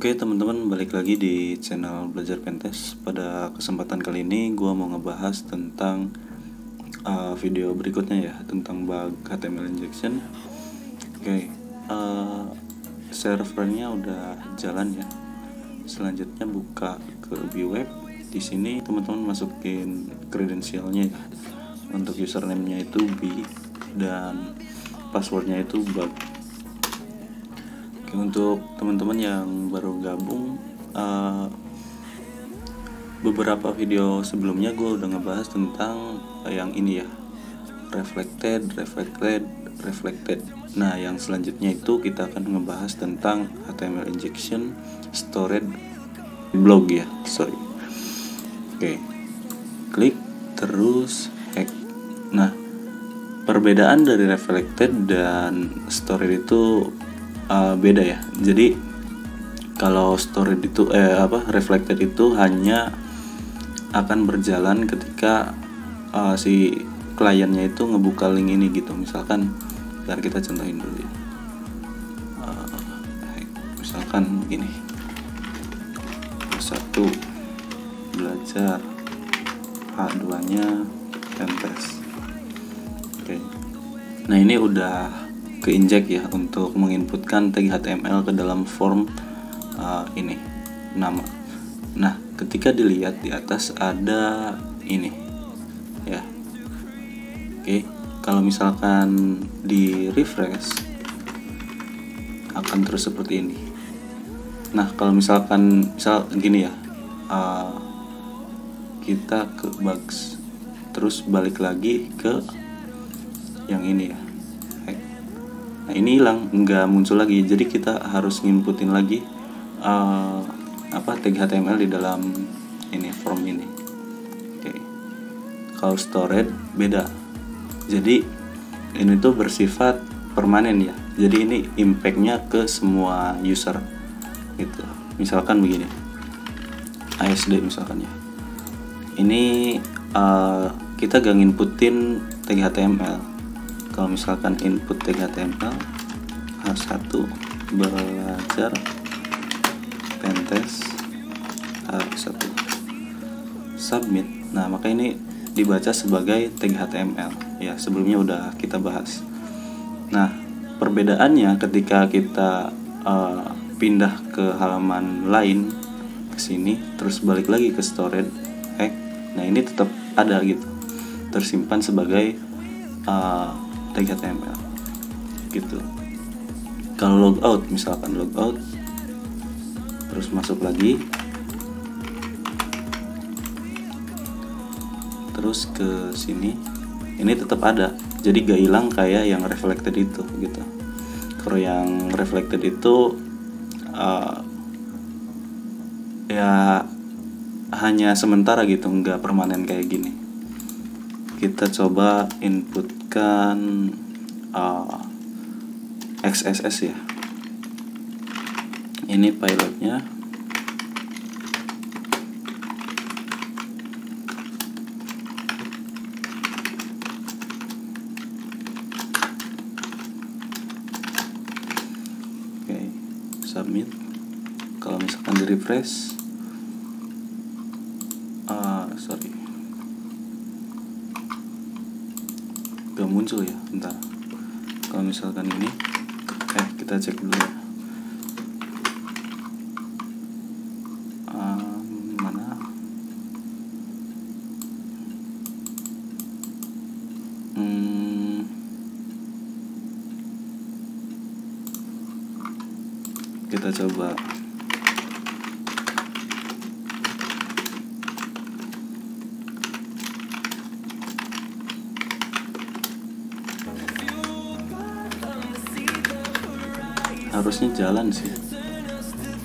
Oke teman-teman, balik lagi di channel Belajar Pentest. Pada kesempatan kali ini gue mau ngebahas tentang video berikutnya ya, tentang bug HTML injection. Oke, servernya udah jalan ya. Selanjutnya buka ke view web. Di sini teman-teman masukin kredensialnya ya. Untuk username-nya itu B dan passwordnya itu bug. Oke, untuk teman-teman yang baru gabung, beberapa video sebelumnya gue udah ngebahas tentang yang ini ya, reflected. Nah, yang selanjutnya itu kita akan ngebahas tentang HTML injection, stored blog ya, Oke, klik terus hack. Nah, perbedaan dari reflected dan stored itu beda ya. Jadi kalau stored itu reflected itu hanya akan berjalan ketika si kliennya itu ngebuka link ini gitu. Misalkan biar kita contohin dulu ya. Misalkan gini, satu belajar, H2 nya Pentest. Oke. Nah, ini udah keinjek ya untuk menginputkan tag HTML ke dalam form ini nama. Nah, ketika dilihat di atas ada ini ya. Oke, kalau misalkan di refresh akan terus seperti ini. Nah, kalau misal gini ya, kita ke bugs terus balik lagi ke yang ini ya. Nah, ini hilang, nggak muncul lagi. Jadi kita harus nginputin lagi tag HTML di dalam ini form ini. Oke. Kalau stored beda. Jadi ini tuh bersifat permanen ya. Jadi ini impactnya ke semua user gitu. Misalkan begini, ASD misalkan ya. Ini kita gak nginputin tag HTML. Kalau misalkan input tag HTML H1 belajar Pentest H1 submit. Nah, maka ini dibaca sebagai tag HTML ya, sebelumnya udah kita bahas. Nah, perbedaannya ketika kita pindah ke halaman lain ke sini terus balik lagi ke storage hack. Nah, ini tetap ada gitu, tersimpan sebagai tag HTML gitu. Kalau logout, misalkan logout terus masuk lagi terus ke sini, ini tetap ada, jadi gak hilang kayak yang reflected itu gitu. Kalau yang reflected itu ya hanya sementara gitu, nggak permanen kayak gini. Kita coba inputkan XSS ya. Ini pilotnya. Oke, submit. Kalau misalkan di refresh, gak muncul ya, bentar. Kalau misalkan ini kita cek dulu ya. Mana kita coba harusnya jalan sih.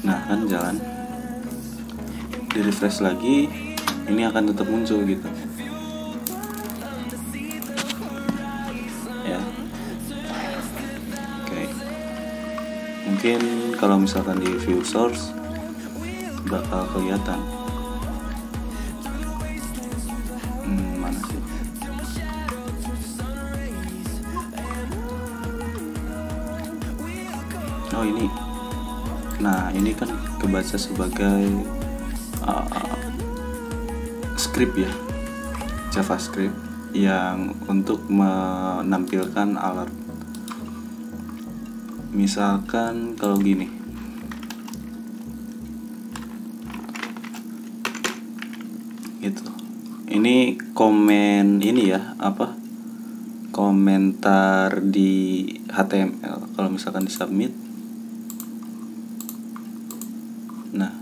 Nah, kan jalan. Di refresh lagi, ini akan tetap muncul gitu ya. Oke. Mungkin kalau misalkan di view source bakal kelihatan. Mana sih? Oh, ini Nah ini kan kebaca sebagai script ya, JavaScript yang untuk menampilkan alert. Misalkan kalau gini, gitu. Ini komen ini ya, apa, komentar di HTML. Kalau misalkan di submit, nah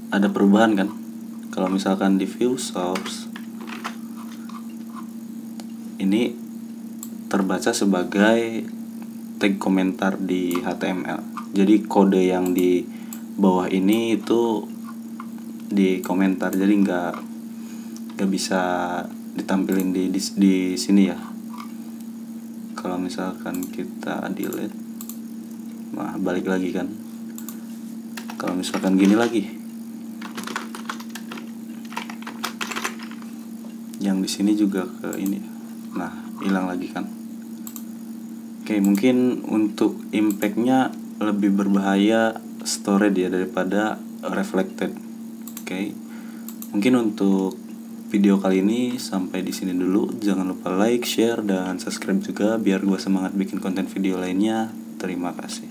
ada perubahan kan. Kalau misalkan di view source, ini terbaca sebagai tag komentar di HTML. Jadi kode yang di bawah ini itu di komentar, jadi nggak bisa ditampilin di sini ya. Kalau misalkan kita delete, nah balik lagi kan. Kalau misalkan gini lagi, yang di sini juga ke ini, nah hilang lagi kan. Oke, mungkin untuk impactnya lebih berbahaya stored ya daripada reflected. Oke, mungkin untuk video kali ini sampai di sini dulu. Jangan lupa like, share, dan subscribe juga biar gue semangat bikin konten video lainnya. Terima kasih.